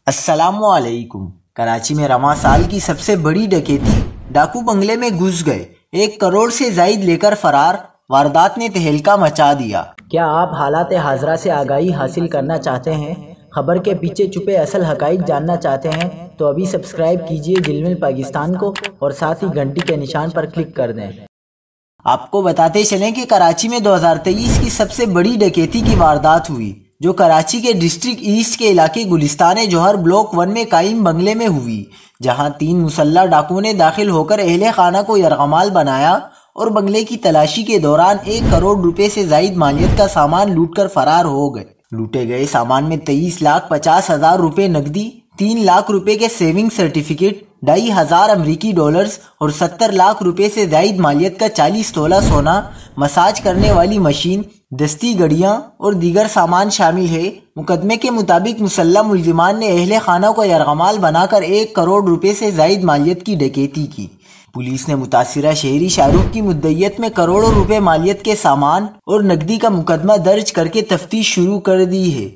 السلام علیکم۔ کراچی میں رواں سال کی سب سے بڑی ڈکیتی، ڈاکو بنگلے میں گھس گئے، 1 کروڑ سے زائد لے کر فرار، واردات نے تہلکہ مچا دیا۔ کیا آپ حالات حاضرہ سے آگاہی حاصل کرنا چاہتے ہیں؟ خبر کے پیچھے چھپے اصل حقائق جاننا چاہتے ہیں تو ابھی سبسکرائب کیجئے جلمل پاکستان کو اور ساتھ ہی گھنٹی کے نشان پر کلک کر دیں۔ آپ کو بتاتے چلیں کہ کراچی میں 2023 کی سب سے بڑی ڈکیتی کی واردات ہوئی، جو کراچی کے ڈسٹرکٹ ایسٹ کے علاقے گلستان جوہر بلاک 1 میں قائم بنگلے میں ہوئی، جہاں 3 مسلح ڈاکوؤں نے داخل ہو کر اہل خانہ کو یرغمال بنایا اور بنگلے کی تلاشی کے دوران 1 کروڑ روپے سے زائد مالیت کا سامان لوٹ کر فرار ہو گئے۔ لوٹے گئے سامان میں 23,50,000 روپے نقدی، 3 لاکھ روپے کے سیونگ سرٹیفکیٹ، 2,500 امریکی ڈالرز اور 70 لاکھ روپے سے زائد مالیت کا 40 تولہ سونا، مساج کرنے والی مشین، دستی گڑیاں اور دیگر سامان شامل ہے۔ مقدمے کے مطابق مسلح ملزمان نے اہل خانہ کو یرغمال بنا کر 1 کروڑ روپے سے زائد مالیت کی ڈکیتی کی۔ پولیس نے متاثرہ شہری شاہ رخ کی مدعیت میں کروڑوں روپے مالیت کے سامان اور نقدی کا مقدمہ درج کر کے تفتیش شروع کر دی ہے۔